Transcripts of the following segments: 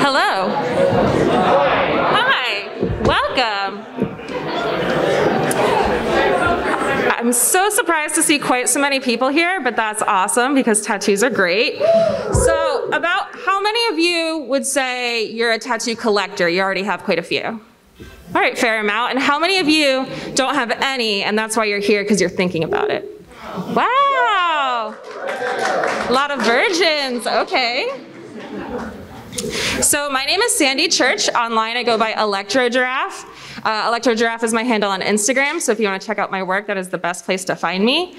Hello. Hi. Welcome. I'm so surprised to see quite so many people here, but that's awesome because tattoos are great. So about how many of you would say you're a tattoo collector? You already have quite a few. All right, fair amount. And how many of you don't have any, and that's why you're here because you're thinking about it? Wow. A lot of virgins, okay. So my name is Sandy Church. Online I go by Electro Giraffe. Electro Giraffe is my handle on Instagram, so if you want to check out my work, that is the best place to find me.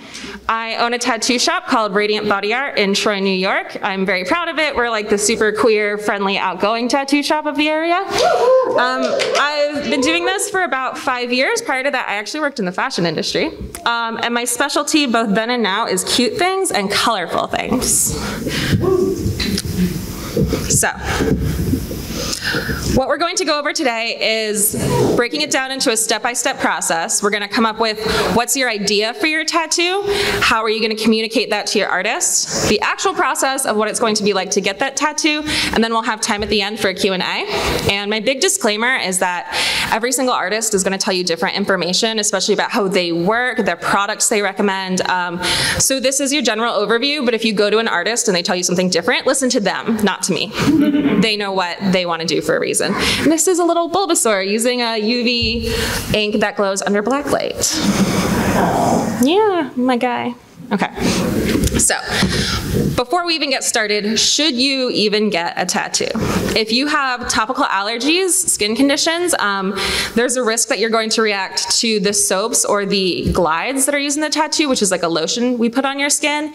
I own a tattoo shop called Radiant Body Art in Troy, New York. I'm very proud of it. We're like the super queer, friendly, outgoing tattoo shop of the area. I've been doing this for about 5 years. Prior to that, I actually worked in the fashion industry. And my specialty, both then and now, is cute things and colorful things. So, what we're going to go over today is breaking it down into a step-by-step process. We're going to come up with what's your idea for your tattoo, how are you going to communicate that to your artist, the actual process of what it's going to be like to get that tattoo, and then we'll have time at the end for a Q&A. And my big disclaimer is that every single artist is going to tell you different information, especially about how they work, their products they recommend. So this is your general overview, but if you go to an artist and they tell you something different, listen to them, not to me. They know what they want to do for a reason. And this is a little Bulbasaur using a UV ink that glows under blacklight. Yeah, my guy. Okay, so before we even get started, should you even get a tattoo? If you have topical allergies, skin conditions, there's a risk that you're going to react to the soaps or the glides that are used in the tattoo, which is like a lotion we put on your skin.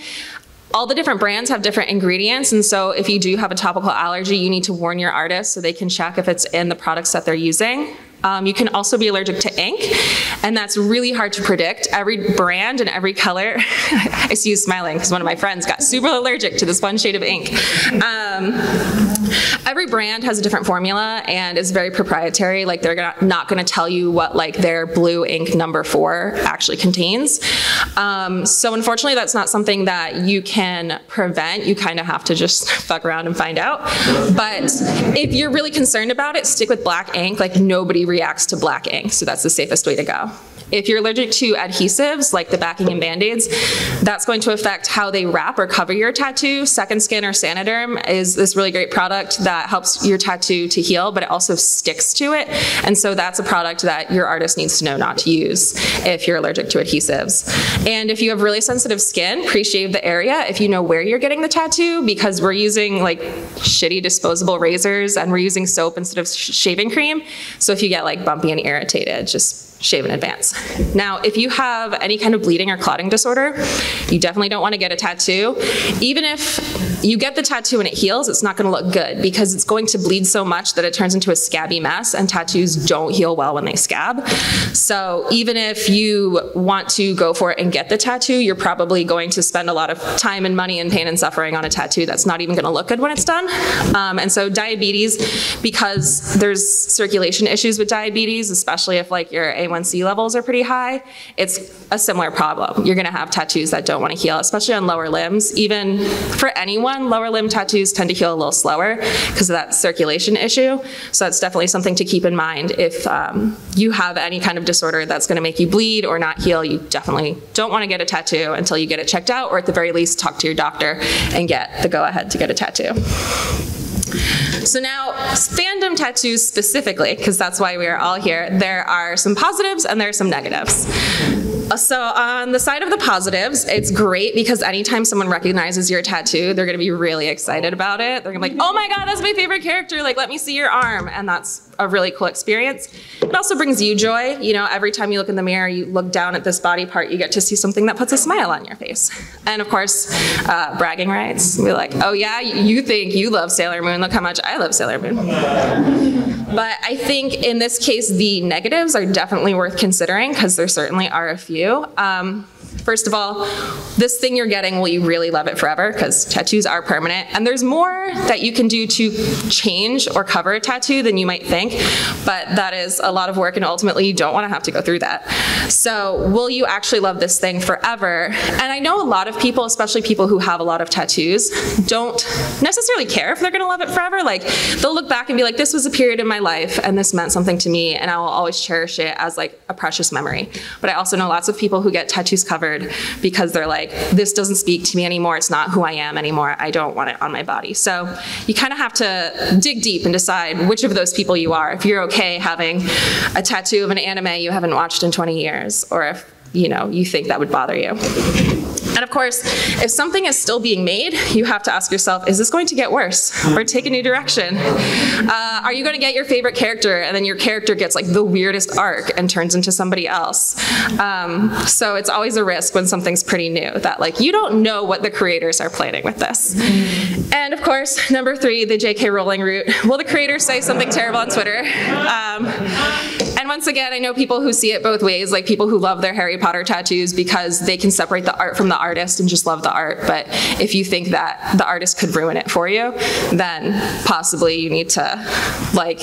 All the different brands have different ingredients, and so if you do have a topical allergy, you need to warn your artist so they can check if it's in the products that they're using. You can also be allergic to ink, and that's really hard to predict. Every brand and every color, I see you smiling because one of my friends got super allergic to this one shade of ink. Every brand has a different formula and is very proprietary. Like they're not going to tell you what like their blue ink number 4 actually contains. So unfortunately, that's not something that you can prevent. You kind of have to just fuck around and find out. But if you're really concerned about it, stick with black ink. Like nobody reacts to black ink, so that's the safest way to go. If you're allergic to adhesives, like the backing and Band-Aids, that's going to affect how they wrap or cover your tattoo. Second Skin or Saniderm is this really great product that helps your tattoo to heal, but it also sticks to it. And so that's a product that your artist needs to know not to use if you're allergic to adhesives. And if you have really sensitive skin, pre-shave the area if you know where you're getting the tattoo, because we're using like shitty disposable razors and we're using soap instead of shaving cream. So if you get like bumpy and irritated, just shave in advance. Now, if you have any kind of bleeding or clotting disorder, you definitely don't want to get a tattoo. Even if you get the tattoo and it heals, it's not going to look good because it's going to bleed so much that it turns into a scabby mess, and tattoos don't heal well when they scab. So even if you want to go for it and get the tattoo, you're probably going to spend a lot of time and money and pain and suffering on a tattoo that's not even going to look good when it's done. And so diabetes, because there's circulation issues with diabetes, especially if like your A1C levels are pretty high, it's a similar problem. You're gonna have tattoos that don't wanna heal, especially on lower limbs. Even for anyone, lower limb tattoos tend to heal a little slower because of that circulation issue. So that's definitely something to keep in mind. If you have any kind of disorder that's gonna make you bleed or not heal, you definitely don't wanna get a tattoo until you get it checked out, or at the very least, talk to your doctor and get the go-ahead to get a tattoo. So now, fandom tattoos specifically, because that's why we are all here, there are some positives and there are some negatives. So on the side of the positives, it's great because anytime someone recognizes your tattoo, they're gonna be really excited about it. They're gonna be like, oh my God, that's my favorite character, like let me see your arm. And that's a really cool experience. It also brings you joy. You know, every time you look in the mirror, you look down at this body part, you get to see something that puts a smile on your face. And of course, bragging rights. We're like, oh yeah, you think you love Sailor Moon, look how much I love Sailor Moon. But I think in this case, the negatives are definitely worth considering because there certainly are a few. First of all, this thing you're getting, will you really love it forever? Because tattoos are permanent. And there's more that you can do to change or cover a tattoo than you might think. But that is a lot of work, and ultimately you don't want to have to go through that. So will you actually love this thing forever? And I know a lot of people, especially people who have a lot of tattoos, don't necessarily care if they're going to love it forever. Like, they'll look back and be like, this was a period in my life and this meant something to me, and I will always cherish it as like a precious memory. But I also know lots of people who get tattoos covered because they're like, this doesn't speak to me anymore, it's not who I am anymore, I don't want it on my body. So you kind of have to dig deep and decide which of those people you are. If you're okay having a tattoo of an anime you haven't watched in 20 years, or if you think that would bother you. And of course, if something is still being made, you have to ask yourself, is this going to get worse or take a new direction? Are you going to get your favorite character and then your character gets like the weirdest arc and turns into somebody else? So it's always a risk when something's pretty new, that like you don't know what the creators are planning with this. And of course, number 3, the JK Rowling route. Will the creators say something terrible on Twitter? And once again, I know people who see it both ways, like people who love their Harry Potter tattoos because they can separate the art from the artist and just love the art. But if you think that the artist could ruin it for you, then possibly you need to like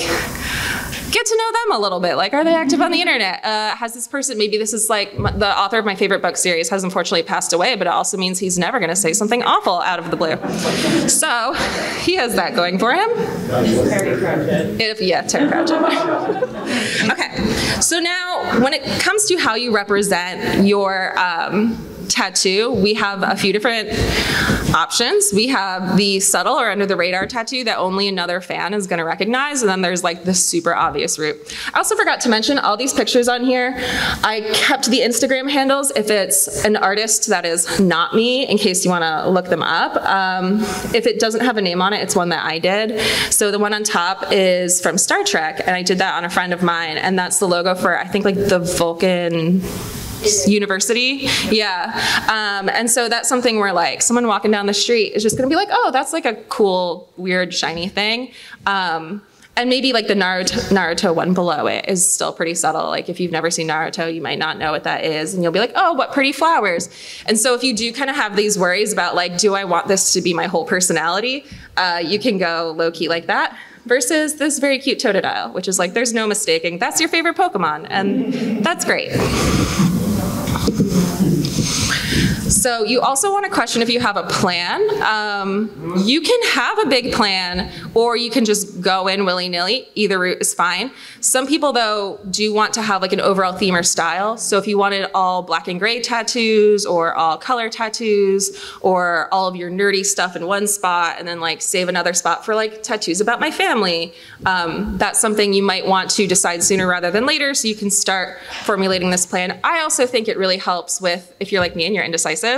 get to know them a little bit. Like, are they active on the internet? Has this person, maybe this is like the author of my favorite book series has unfortunately passed away, but it also means he's never going to say something awful out of the blue. So he has that going for him. Terry Pratchett. Yeah, Terry Pratchett. Okay, so now when it comes to how you represent your tattoo, we have a few different options. We have the subtle or under the radar tattoo that only another fan is going to recognize, and then there's like the super obvious route. I also forgot to mention all these pictures on here. I kept the Instagram handles if it's an artist that is not me, in case you want to look them up. If it doesn't have a name on it, it's one that I did. So the one on top is from Star Trek, and I did that on a friend of mine, and that's the logo for, I think, like the Vulcan University. Yeah. And so that's something where like someone walking down the street is just gonna be like, oh, that's like a cool, weird, shiny thing. And maybe like the Naruto one below it is still pretty subtle. Like if you've never seen Naruto, you might not know what that is. And you'll be like, oh, what pretty flowers. And so if you do kind of have these worries about like, do I want this to be my whole personality? You can go low key like that. Versus this very cute Totodile, which is like, there's no mistaking. That's your favorite Pokemon. And that's great. So you also want to question if you have a plan. You can have a big plan, or you can just go in willy-nilly. Either route is fine. Some people, though, do want to have like an overall theme or style. So if you wanted all black and gray tattoos, or all color tattoos, or all of your nerdy stuff in one spot, and then like save another spot for like tattoos about my family, that's something you might want to decide sooner rather than later, so you can start formulating this plan. I also think it really helps with, if you're like me and you're indecisive,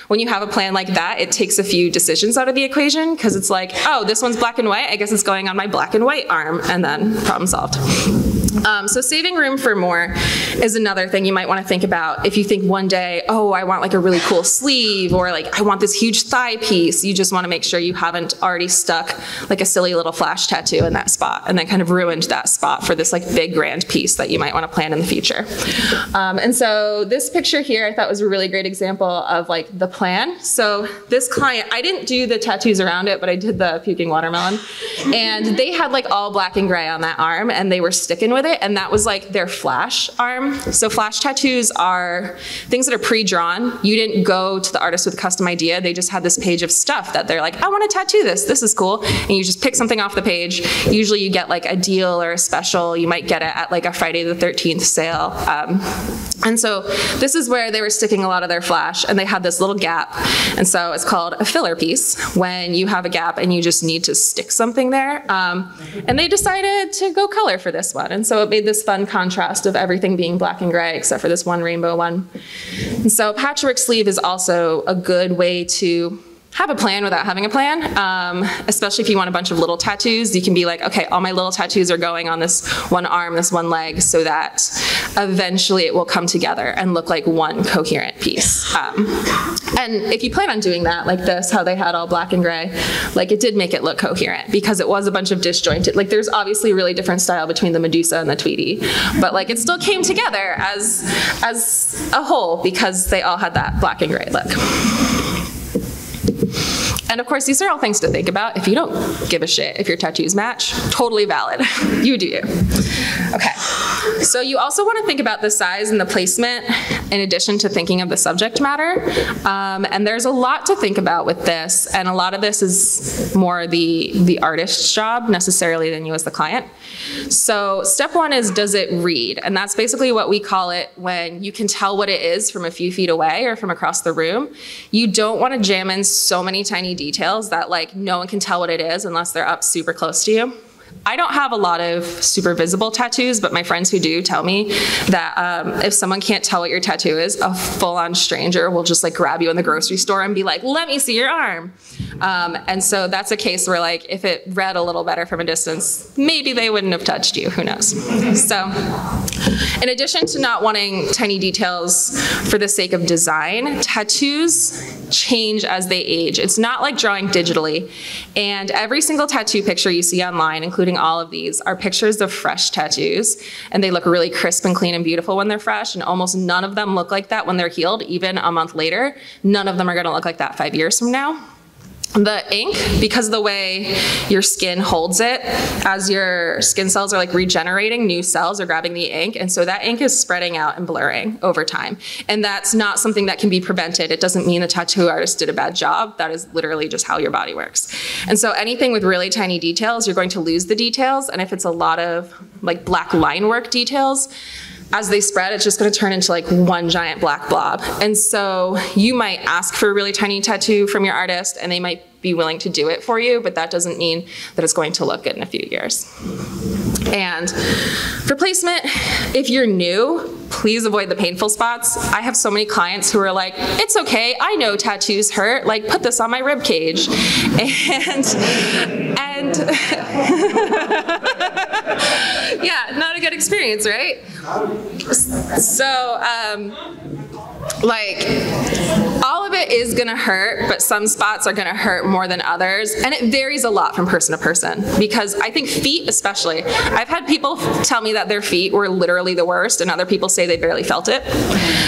when you have a plan like that, it takes a few decisions out of the equation, because it's like, oh, this one's black and white, I guess it's going on my black and white arm, and then problem solved. So saving room for more is another thing you might want to think about. If you think one day, oh, I want like a really cool sleeve, or like I want this huge thigh piece, you just want to make sure you haven't already stuck like a silly little flash tattoo in that spot and then kind of ruined that spot for this like big grand piece that you might want to plan in the future. And so this picture here I thought was a really great example of like the plan. So this client, I didn't do the tattoos around it, but I did the puking watermelon, and they had like all black and gray on that arm, and they were sticking with it, and that was like their flash arm. So flash tattoos are things that are pre-drawn. You didn't go to the artist with a custom idea. They just had this page of stuff that they're like, I want to tattoo this. This is cool. And you just pick something off the page. Usually you get like a deal or a special. You might get it at like a Friday the 13th sale. And so this is where they were sticking a lot of their flash, and they had this little gap. And so it's called a filler piece, when you have a gap and you just need to stick something there. And they decided to go color for this one. And so it made this fun contrast of everything being black and gray except for this one rainbow one. And so patchwork sleeve is also a good way to have a plan without having a plan, especially if you want a bunch of little tattoos. You can be like, okay, all my little tattoos are going on this one arm, this one leg, so that eventually it will come together and look like one coherent piece. And if you plan on doing that, like this, how they had all black and gray, like it did make it look coherent because it was a bunch of disjointed, like there's obviously a really different style between the Medusa and the Tweety, but like it still came together as a whole because they all had that black and gray look. And of course, these are all things to think about. If you don't give a shit if your tattoos match, totally valid. You do you. Okay, so you also want to think about the size and the placement in addition to thinking of the subject matter. And there's a lot to think about with this, and a lot of this is more the artist's job necessarily than you as the client. So step one is, does it read? And that's basically what we call it when you can tell what it is from a few feet away or from across the room. You don't want to jam in so many tiny details that like no one can tell what it is unless they're up super close to you. I don't have a lot of super visible tattoos, but my friends who do tell me that if someone can't tell what your tattoo is, a full-on stranger will just like grab you in the grocery store and be like, let me see your arm. And so that's a case where like if it read a little better from a distance, maybe they wouldn't have touched you, who knows. So in addition to not wanting tiny details for the sake of design, tattoos change as they age. It's not like drawing digitally. And every single tattoo picture you see online, including all of these, are pictures of fresh tattoos. And they look really crisp and clean and beautiful when they're fresh. And almost none of them look like that when they're healed, even a month later. None of them are gonna look like that 5 years from now. The ink, because of the way your skin holds it, as your skin cells are like regenerating, new cells are grabbing the ink, and so that ink is spreading out and blurring over time. And that's not something that can be prevented. It doesn't mean the tattoo artist did a bad job. That is literally just how your body works. And so anything with really tiny details, you're going to lose the details, and if it's a lot of like black line work details, as they spread, it's just gonna turn into like one giant black blob. And so you might ask for a really tiny tattoo from your artist and they might be willing to do it for you, but that doesn't mean that it's going to look good in a few years. And for placement, if you're new, please avoid the painful spots. I have so many clients who are like, it's okay, I know tattoos hurt, like put this on my rib cage. And yeah, not a good experience, right? So, like, all of it is gonna hurt, but some spots are gonna hurt more than others, and it varies a lot from person to person, because I think feet especially, I've had people tell me that their feet were literally the worst, and other people say they barely felt it.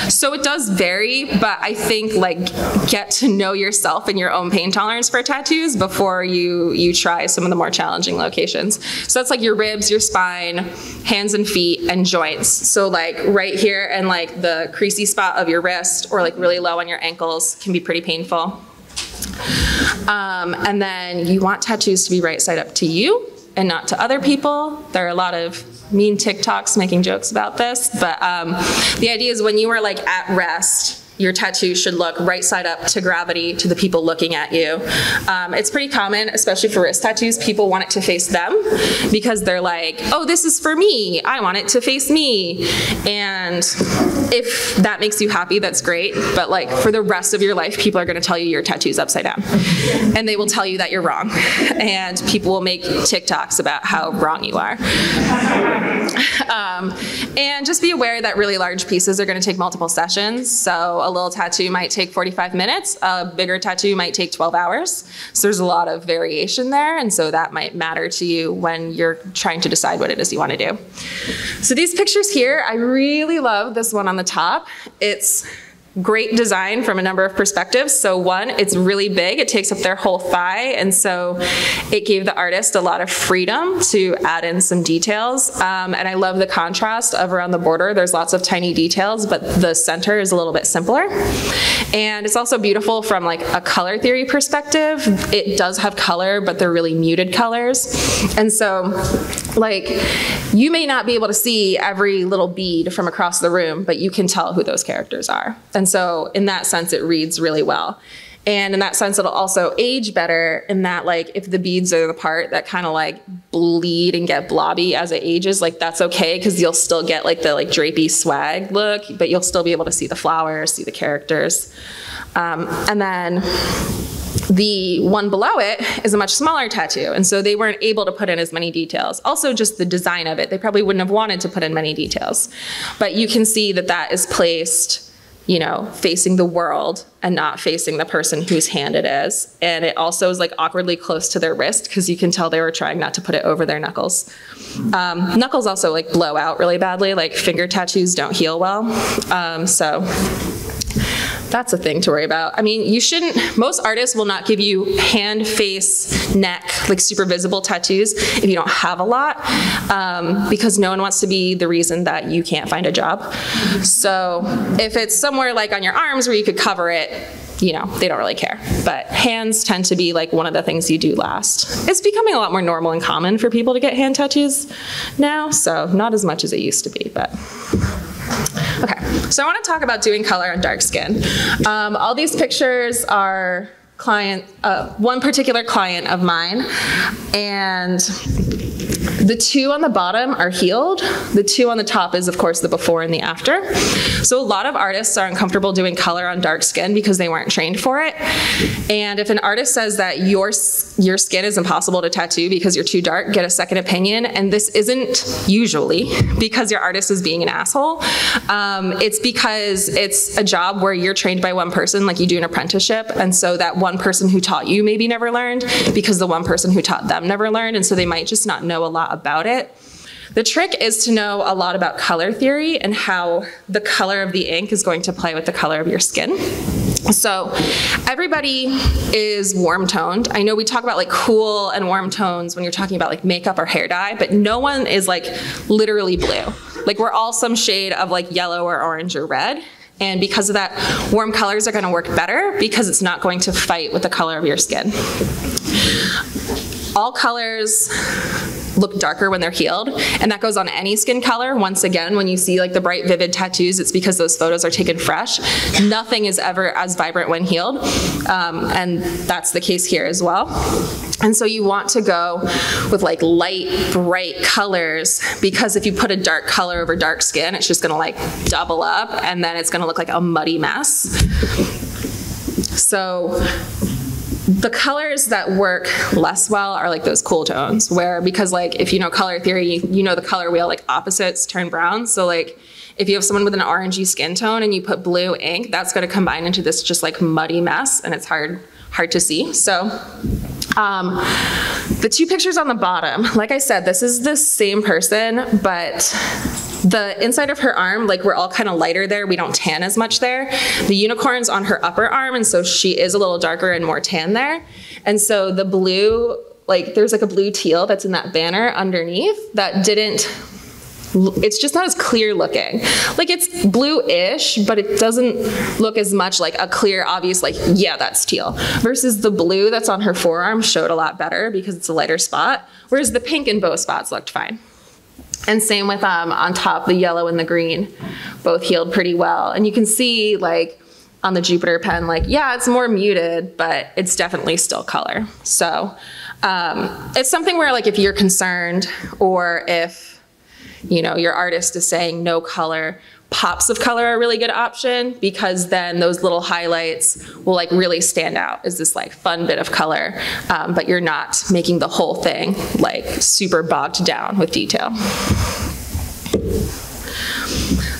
So it does vary, but I think like get to know yourself and your own pain tolerance for tattoos before you try some of the more challenging locations. So that's like your ribs, your spine, hands and feet, and joints. So like right here and like the creasy spot of your wrist, or like really low on your ankles, can be pretty painful. And then you want tattoos to be right side up to you and not to other people. There are a lot of mean TikToks making jokes about this, but the idea is when you are like at rest, your tattoo should look right side up to gravity, to the people looking at you. It's pretty common, especially for wrist tattoos, people want it to face them because they're like, oh, this is for me, I want it to face me. And if that makes you happy, that's great, but like for the rest of your life, people are gonna tell you your tattoo's upside down. And they will tell you that you're wrong. And people will make TikToks about how wrong you are. And just be aware that really large pieces are gonna take multiple sessions. So a little tattoo might take 45 minutes, a bigger tattoo might take 12 hours. So there's a lot of variation there, and so that might matter to you when you're trying to decide what it is you want to do. So these pictures here, I really love this one on the top. It's great design from a number of perspectives. So one, it's really big, it takes up their whole thigh, and so it gave the artist a lot of freedom to add in some details. And I love the contrast of around the border. There's lots of tiny details, but the center is a little bit simpler. And it's also beautiful from like a color theory perspective. It does have color, but they're really muted colors. And so like you may not be able to see every little bead from across the room, but you can tell who those characters are. And so in that sense, it reads really well. And in that sense, it'll also age better in that like if the beads are the part that kind of like bleed and get blobby as it ages, like that's okay because you'll still get like the like drapey swag look, but you'll still be able to see the flowers, see the characters. And then The one below it is a much smaller tattoo, and so they weren't able to put in as many details. Also, just the design of it, they probably wouldn't have wanted to put in many details. But you can see that that is placed, you know, facing the world and not facing the person whose hand it is. And it also is like awkwardly close to their wrist because you can tell they were trying not to put it over their knuckles. Knuckles also like blow out really badly, like finger tattoos don't heal well. So that's a thing to worry about. I mean, you shouldn't, most artists will not give you hand, face, neck, like super visible tattoos if you don't have a lot, because no one wants to be the reason that you can't find a job. So if it's somewhere like on your arms where you could cover it, you know, they don't really care. But hands tend to be like one of the things you do last. It's becoming a lot more normal and common for people to get hand tattoos now, so not as much as it used to be, but. Okay, so I want to talk about doing color on dark skin. All these pictures are one particular client of mine, and the two on the bottom are healed. The two on the top is, of course, the before and the after. So a lot of artists are uncomfortable doing color on dark skin because they weren't trained for it. And if an artist says that your skin is impossible to tattoo because you're too dark, get a second opinion. And this isn't usually because your artist is being an asshole. It's because it's a job where you're trained by one person, like you do an apprenticeship. And so that one person who taught you maybe never learned because the one person who taught them never learned. And so they might just not know a lot about it. The trick is to know a lot about color theory and how the color of the ink is going to play with the color of your skin. So everybody is warm toned. I know we talk about like cool and warm tones when you're talking about like makeup or hair dye, but no one is like literally blue. Like we're all some shade of like yellow or orange or red. And because of that, warm colors are going to work better because it's not going to fight with the color of your skin. All colors look darker when they're healed, and that goes on any skin color. Once again, when you see like the bright, vivid tattoos, it's because those photos are taken fresh. Nothing is ever as vibrant when healed, and that's the case here as well. And so you want to go with like light, bright colors, because if you put a dark color over dark skin, it's just gonna like double up, and then it's gonna look like a muddy mess. So the colors that work less well are like those cool tones, where, because like if you know color theory, you know the color wheel, like opposites turn brown. So like if you have someone with an orangey skin tone and you put blue ink, that's going to combine into this just like muddy mess, and it's hard to see. So the two pictures on the bottom, like I said, this is the same person, but the inside of her arm, like we're all kind of lighter there. We don't tan as much there. The unicorn's on her upper arm, and so she is a little darker and more tan there. And so the blue, like there's like a blue teal that's in that banner underneath that didn't, it's just not as clear looking. Like it's blue-ish, but it doesn't look as much like a clear, obvious, like, yeah, that's teal. Versus the blue that's on her forearm showed a lot better because it's a lighter spot, whereas the pink in both spots looked fine. And same with on top, the yellow and the green, both healed pretty well. And you can see like on the Jupiter pen, like, yeah, it's more muted, but it's definitely still color. So it's something where like if you're concerned, or if, you know, your artist is saying no color, pops of color are a really good option, because then those little highlights will like really stand out as this like fun bit of color, but you're not making the whole thing like super bogged down with detail.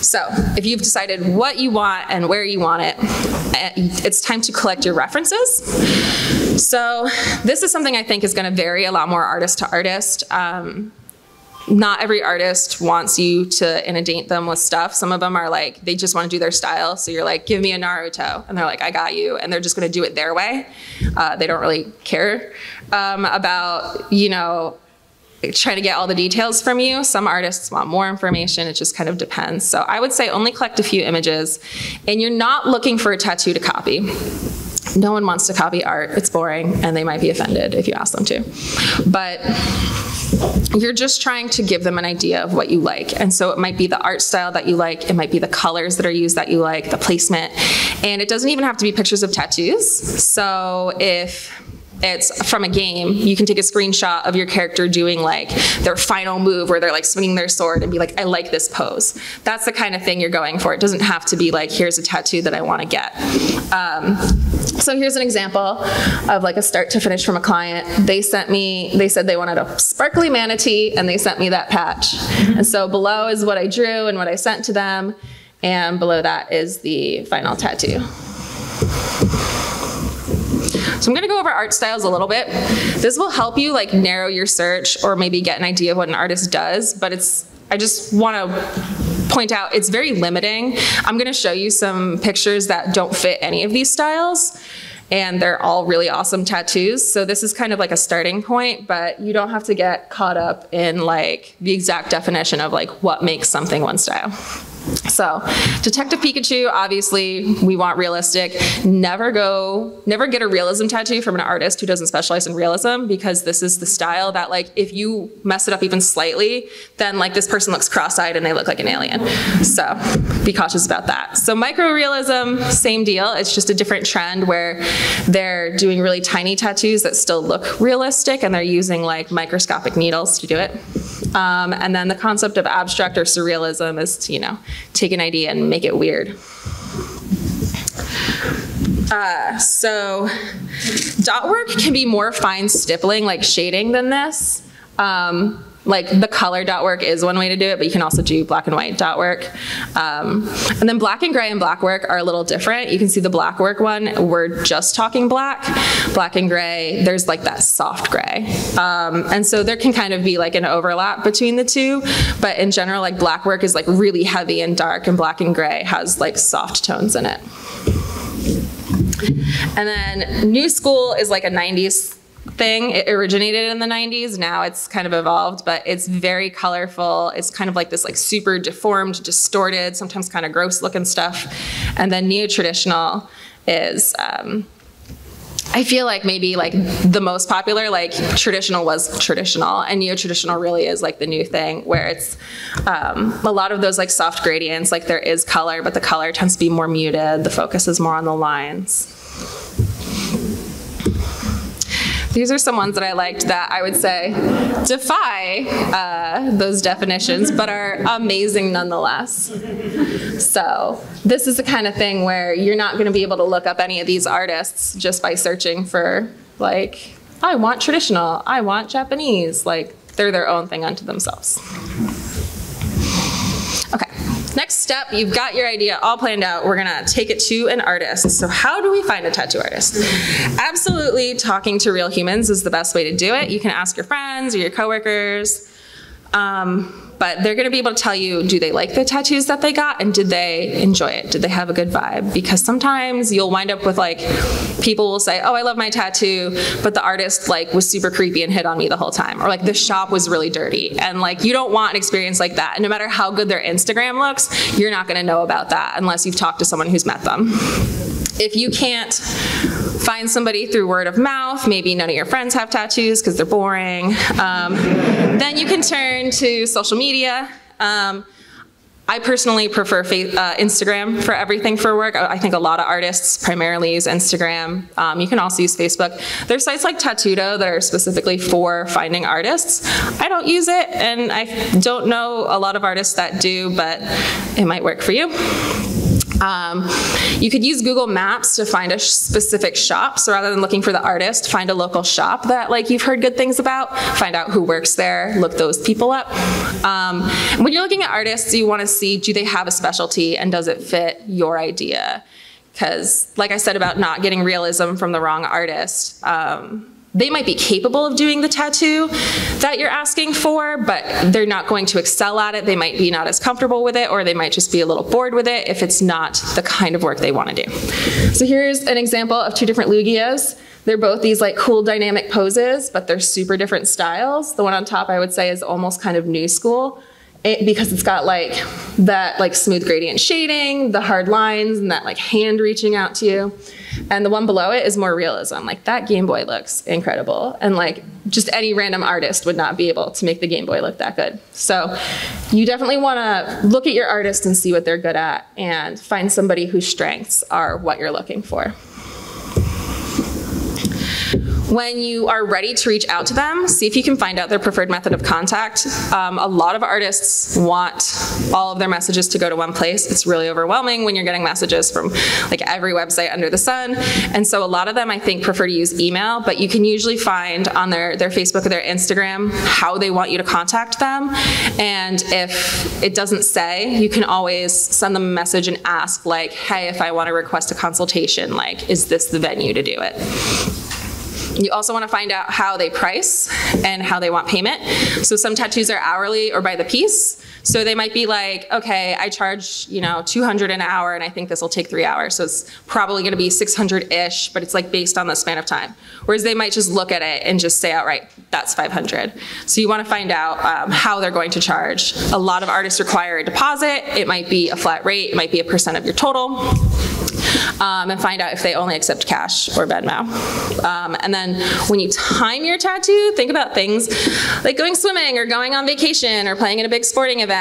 So if you've decided what you want and where you want it, it's time to collect your references. So this is something I think is going to vary a lot more artist to artist. Not every artist wants you to inundate them with stuff. Some of them are like, they just want to do their style. So you're like, give me a Naruto. And they're like, I got you. And they're just going to do it their way. They don't really care about, you know, trying to get all the details from you. Some artists want more information. It just kind of depends. So I would say only collect a few images, and you're not looking for a tattoo to copy. No one wants to copy art. It's boring, and they might be offended if you ask them to. But you're just trying to give them an idea of what you like. And so it might be the art style that you like, it might be the colors that are used that you like, the placement, and it doesn't even have to be pictures of tattoos. So if it's from a game. You can take a screenshot of your character doing like their final move where they're like swinging their sword and be like, I like this pose. That's the kind of thing you're going for. It doesn't have to be like, here's a tattoo that I want to get. So here's an example of like a start to finish from a client. They said they wanted a sparkly manatee, and they sent me that patch. And so below is what I drew and what I sent to them, and below that is the final tattoo. So I'm gonna go over art styles a little bit. This will help you like narrow your search or maybe get an idea of what an artist does, but I just wanna point out it's very limiting. I'm gonna show you some pictures that don't fit any of these styles, and they're all really awesome tattoos. So this is kind of like a starting point, but you don't have to get caught up in like the exact definition of like what makes something one style. So Detective Pikachu, obviously we want realistic. Never get a realism tattoo from an artist who doesn't specialize in realism, because this is the style that like if you mess it up even slightly, then like this person looks cross-eyed and they look like an alien. So be cautious about that. So micro-realism, same deal. It's just a different trend where they're doing really tiny tattoos that still look realistic, and they're using like microscopic needles to do it. And then the concept of abstract or surrealism is to, you know, take an idea and make it weird. So dot work can be more fine stippling, like shading, than this. Like the color dot work is one way to do it, but you can also do black and white dot work. And then black and gray and black work are a little different. You can see the black work one, we're just talking black. Black and gray, there's like that soft gray. And so there can kind of be like an overlap between the two, but in general, like black work is like really heavy and dark, and black and gray has like soft tones in it. And then new school is like a 90s thing. It originated in the 90s. Now it's kind of evolved, but it's very colorful. It's kind of like this like super deformed, distorted, sometimes kind of gross looking stuff. And then neo-traditional is, I feel like maybe like the most popular. Like traditional was traditional, and neo-traditional really is like the new thing, where it's a lot of those like soft gradients, like there is color, but the color tends to be more muted. The focus is more on the lines. These are some ones that I liked that I would say defy those definitions, but are amazing nonetheless. So this is the kind of thing where you're not going to be able to look up any of these artists just by searching for like, I want traditional, I want Japanese. Like they're their own thing unto themselves. Okay. Next step, you've got your idea all planned out. We're gonna take it to an artist. So how do we find a tattoo artist? Absolutely, talking to real humans is the best way to do it. You can ask your friends or your coworkers, but they're gonna be able to tell you, do they like the tattoos that they got, and did they enjoy it? Did they have a good vibe? Because sometimes you'll wind up with like, people will say, oh, I love my tattoo, but the artist like was super creepy and hit on me the whole time. Or like the shop was really dirty. And like, you don't want an experience like that. And no matter how good their Instagram looks, you're not gonna know about that unless you've talked to someone who's met them. If you can't find somebody through word of mouth, maybe none of your friends have tattoos because they're boring, then you can turn to social media. I personally prefer Instagram for everything for work. I think a lot of artists primarily use Instagram. You can also use Facebook. There's sites like Tattoodo that are specifically for finding artists. I don't use it, and I don't know a lot of artists that do, but it might work for you. You could use Google Maps to find a specific shop. So rather than looking for the artist, find a local shop that like you've heard good things about, find out who works there, look those people up. When you're looking at artists, you want to see, do they have a specialty and does it fit your idea? Because like I said about not getting realism from the wrong artist, they might be capable of doing the tattoo that you're asking for, but they're not going to excel at it. They might be not as comfortable with it, or they might just be a little bored with it if it's not the kind of work they want to do. So here's an example of two different Lugias. They're both these like cool dynamic poses, but they're super different styles. The one on top I would say is almost kind of new school, because it's got like that like smooth gradient shading, the hard lines, and that like hand reaching out to you. And the one below it is more realism. Like that Game Boy looks incredible. And like just any random artist would not be able to make the Game Boy look that good. So you definitely want to look at your artist and see what they're good at and find somebody whose strengths are what you're looking for. When you are ready to reach out to them, see if you can find out their preferred method of contact. A lot of artists want all of their messages to go to one place. It's really overwhelming when you're getting messages from like every website under the sun. And so a lot of them, I think, prefer to use email, but you can usually find on their Facebook or their Instagram how they want you to contact them. And if it doesn't say, you can always send them a message and ask like, hey, if I want to request a consultation, like, is this the venue to do it? You also want to find out how they price and how they want payment. So some tattoos are hourly or by the piece. So they might be like, okay, I charge, you know, $200 an hour and I think this will take 3 hours. So it's probably going to be 600-ish, but it's like based on the span of time. Whereas they might just look at it and just say outright, that's 500. So you want to find out how they're going to charge. A lot of artists require a deposit. It might be a flat rate. It might be a % of your total. And find out if they only accept cash or Venmo. And then when you time your tattoo, think about things like going swimming or going on vacation or playing in a big sporting event.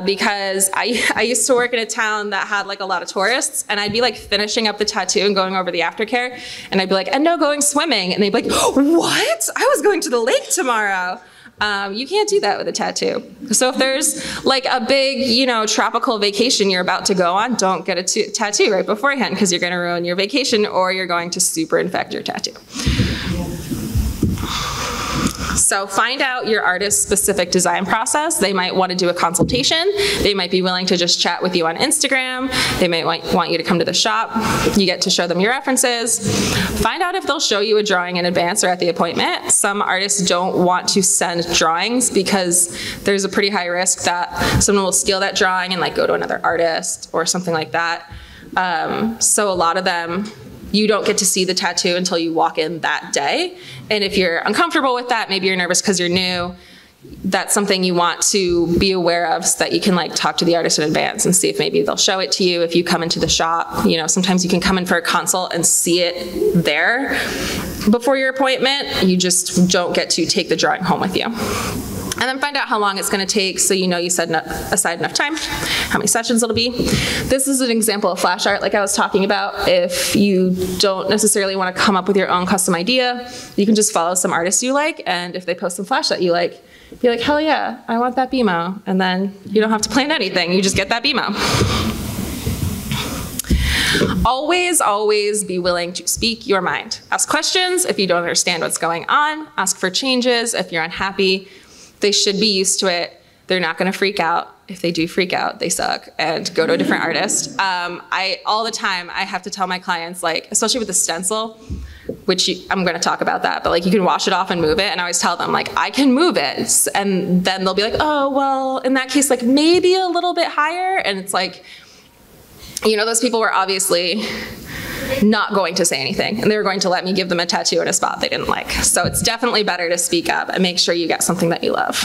Because I used to work in a town that had like a lot of tourists, and I'd be like finishing up the tattoo and going over the aftercare, and I'd be like, and no, going swimming. And they'd be like, what? I was going to the lake tomorrow. You can't do that with a tattoo. So if there's like a big, you know, tropical vacation you're about to go on, don't get a tattoo right beforehand because you're going to ruin your vacation or you're going to super infect your tattoo. So find out your artist's specific design process. They might want to do a consultation. They might be willing to just chat with you on Instagram. They might want you to come to the shop. You get to show them your references. Find out if they'll show you a drawing in advance or at the appointment. Some artists don't want to send drawings because there's a pretty high risk that someone will steal that drawing and like go to another artist or something like that. So a lot of them, you don't get to see the tattoo until you walk in that day. And if you're uncomfortable with that, maybe you're nervous because you're new, that's something you want to be aware of so that you can like talk to the artist in advance and see if maybe they'll show it to you if you come into the shop. You know, sometimes you can come in for a consult and see it there before your appointment. You just don't get to take the drawing home with you. And then find out how long it's going to take so you know you set aside enough time, how many sessions it'll be. This is an example of flash art like I was talking about. If you don't necessarily want to come up with your own custom idea, you can just follow some artists you like, and if they post some flash that you like, be like, hell yeah, I want that BMO. And then you don't have to plan anything, you just get that BMO. Always, always be willing to speak your mind. Ask questions if you don't understand what's going on. Ask for changes if you're unhappy. They should be used to it. They're not going to freak out. If they do freak out, they suck and go to a different artist. All the time, I have to tell my clients, like, especially with the stencil, which I'm going to talk about that, but like you can wash it off and move it. And I always tell them, like, I can move it. And then they'll be like, oh, well, in that case, like maybe a little bit higher. And it's like, you know, those people were obviously not going to say anything, and they were going to let me give them a tattoo in a spot they didn't like. So it's definitely better to speak up and make sure you get something that you love.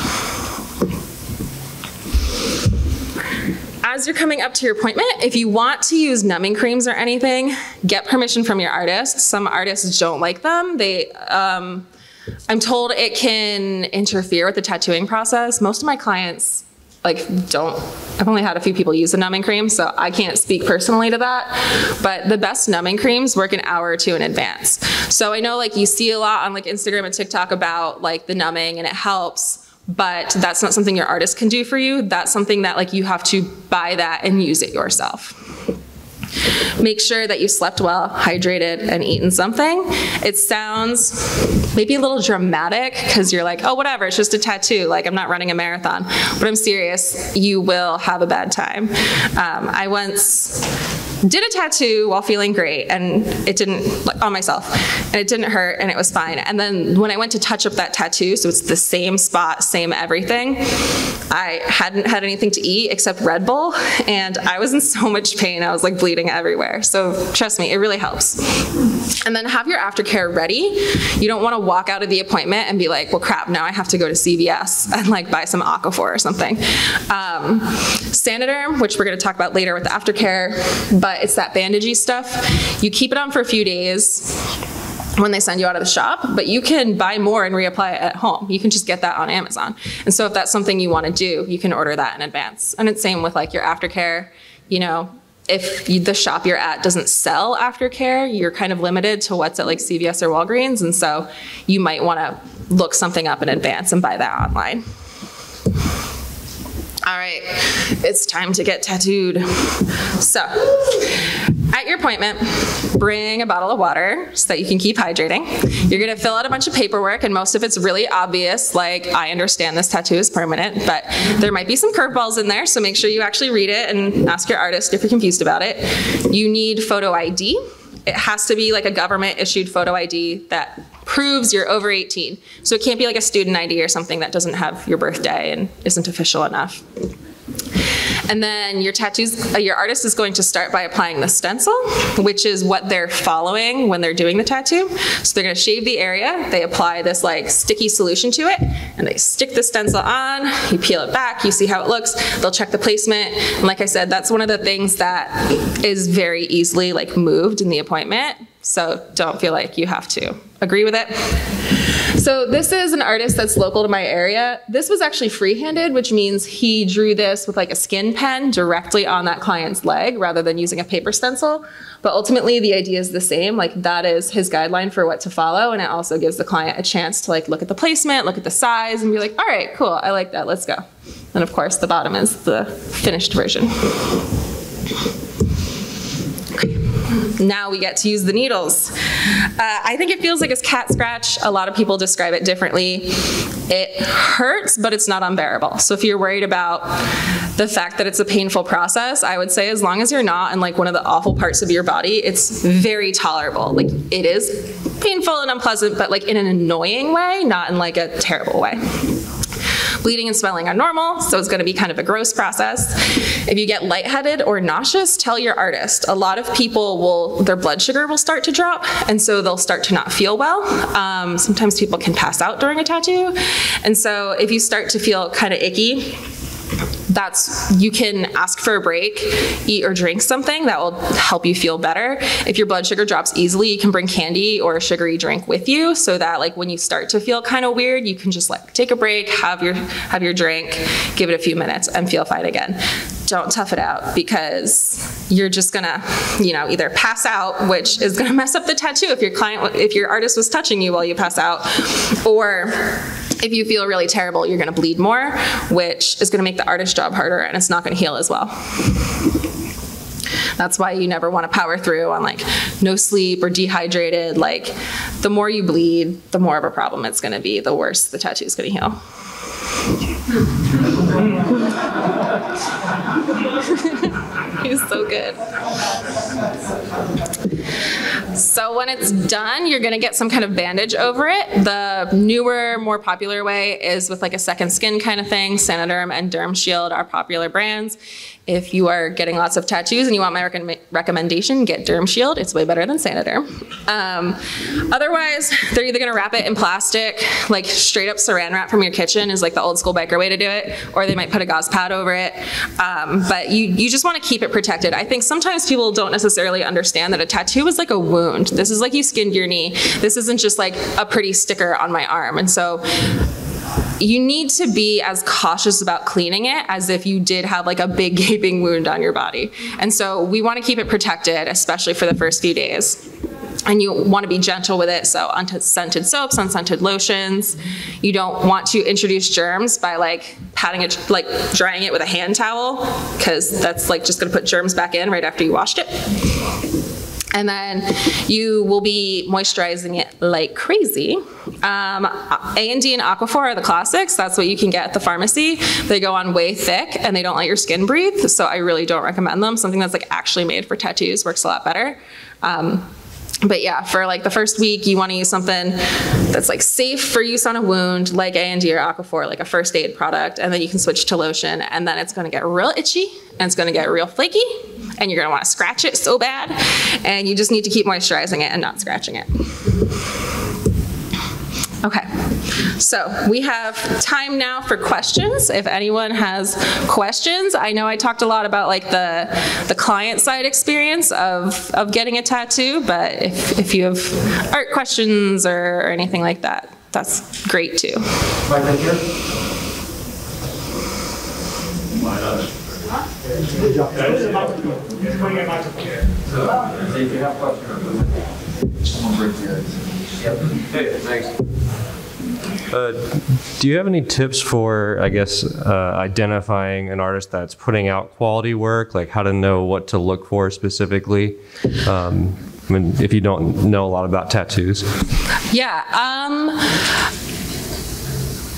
As you're coming up to your appointment, if you want to use numbing creams or anything, get permission from your artist. Some artists don't like them. I'm told it can interfere with the tattooing process. Most of my clients I've only had a few people use the numbing cream, so I can't speak personally to that, but the best numbing creams work an hour or two in advance. So I know like you see a lot on like Instagram and TikTok about like the numbing and it helps, but that's not something your artist can do for you. That's something that like you have to buy that and use it yourself. Make sure that you slept well, hydrated, and eaten something. It sounds maybe a little dramatic because you're like, oh, whatever, it's just a tattoo. Like, I'm not running a marathon. But I'm serious, you will have a bad time. I once did a tattoo while feeling great, and it didn't, like, on myself, and it didn't hurt, and it was fine. And then when I went to touch up that tattoo, so it's the same spot, same everything, I hadn't had anything to eat except Red Bull, and I was in so much pain. I was like bleeding everywhere. So trust me, it really helps. And then have your aftercare ready. You don't want to walk out of the appointment and be like, well, crap, now I have to go to CVS and like buy some Aquaphor or something. Saniderm, which we're going to talk about later with the aftercare, but it's that bandagey stuff. You keep it on for a few days when they send you out of the shop, but you can buy more and reapply it at home. You can just get that on Amazon. And so if that's something you want to do, you can order that in advance. And it's same with like your aftercare, you know, if the shop you're at doesn't sell aftercare, you're kind of limited to what's at like CVS or Walgreens, and so you might want to look something up in advance and buy that online. All right, it's time to get tattooed. So, at your appointment, bring a bottle of water so that you can keep hydrating. You're gonna fill out a bunch of paperwork, and most of it's really obvious, like, I understand this tattoo is permanent, but there might be some curveballs in there, so make sure you actually read it and ask your artist if you're confused about it. You need photo ID. It has to be like a government issued photo ID that proves you're over 18. So it can't be like a student ID or something that doesn't have your birthday and isn't official enough. And then your artist is going to start by applying the stencil, which is what they're following when they're doing the tattoo. So they're gonna shave the area, they apply this like sticky solution to it, and they stick the stencil on, you peel it back, you see how it looks, they'll check the placement. And like I said, that's one of the things that is very easily like moved in the appointment. So don't feel like you have to agree with it. So this is an artist that's local to my area. This was actually freehanded, which means he drew this with like a skin pen directly on that client's leg rather than using a paper stencil. But ultimately the idea is the same. Like that is his guideline for what to follow. And it also gives the client a chance to like look at the placement, look at the size and be like, all right, cool, I like that, let's go. And of course the bottom is the finished version. Now we get to use the needles. I think it feels like a cat scratch. A lot of people describe it differently. It hurts, but it's not unbearable. So if you're worried about the fact that it's a painful process, I would say as long as you're not in like one of the awful parts of your body, it's very tolerable. Like it is painful and unpleasant, but like in an annoying way, not in like a terrible way. Bleeding and swelling are normal, so it's gonna be kind of a gross process. If you get lightheaded or nauseous, tell your artist. A lot of people their blood sugar will start to drop, and so they'll start to not feel well. Sometimes people can pass out during a tattoo, and so if you start to feel kind of icky, you can ask for a break, eat or drink something that will help you feel better. If your blood sugar drops easily, you can bring candy or a sugary drink with you so that like when you start to feel kind of weird, you can just like take a break, have your drink, give it a few minutes and feel fine again. Don't tough it out because you're just gonna, either pass out, which is gonna mess up the tattoo if your artist was touching you while you pass out, or if you feel really terrible, you're gonna bleed more, which is gonna make the artist job harder and it's not gonna heal as well. That's why you never wanna power through on like no sleep or dehydrated. Like the more you bleed, the more of a problem it's gonna be, the worse the tattoo's gonna heal. He's so good. So when it's done, you're gonna get some kind of bandage over it. The newer, more popular way is with like a second skin kind of thing. Saniderm and Derm Shield are popular brands. If you are getting lots of tattoos and you want my recommendation, get Derm Shield. It's way better than Saniderm. Otherwise, they're either gonna wrap it in plastic, like straight up saran wrap from your kitchen is like the old school biker way to do it, or they might put a gauze pad over it. But you just wanna keep it protected. I think sometimes people don't necessarily understand that a tattoo is like a wound. This is like you skinned your knee. This isn't just like a pretty sticker on my arm. And so you need to be as cautious about cleaning it as if you did have like a big gaping wound on your body. And so we want to keep it protected, especially for the first few days. And you want to be gentle with it, so unscented soaps, unscented lotions. You don't want to introduce germs by like patting it, like drying it with a hand towel, because that's like just going to put germs back in right after you washed it. And then you will be moisturizing it like crazy. A&D and Aquaphor are the classics. That's what you can get at the pharmacy. They go on way thick and they don't let your skin breathe. So I really don't recommend them. Something that's like actually made for tattoos works a lot better. But yeah, for like the first week, you want to use something that's like safe for use on a wound, like A&D or Aquaphor, like a first aid product, and then you can switch to lotion, and then it's going to get real itchy, and it's going to get real flaky, and you're going to want to scratch it so bad, and you just need to keep moisturizing it and not scratching it. Okay, so we have time now for questions. If anyone has questions, I know I talked a lot about like the client side experience of getting a tattoo, but if you have art questions or anything like that, that's great too. Right here. Why not? Hey, thanks. Do you have any tips for, I guess, identifying an artist that's putting out quality work, like how to know what to look for specifically? I mean, if you don't know a lot about tattoos. Yeah.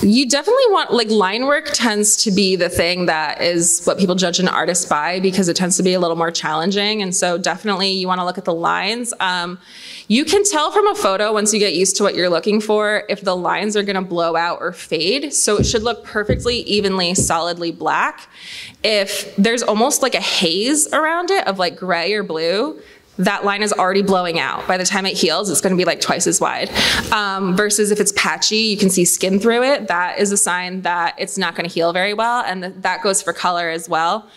You definitely want, like, line work tends to be the thing that is what people judge an artist by, because it tends to be a little more challenging. And so definitely you want to look at the lines. You can tell from a photo, once you get used to what you're looking for, if the lines are going to blow out or fade. So it should look perfectly, evenly, solidly black. If there's almost like a haze around it of like gray or blue, that line is already blowing out. By the time it heals, it's going to be like twice as wide. Versus if it's patchy, you can see skin through it. That is a sign that it's not going to heal very well. And that goes for color as well.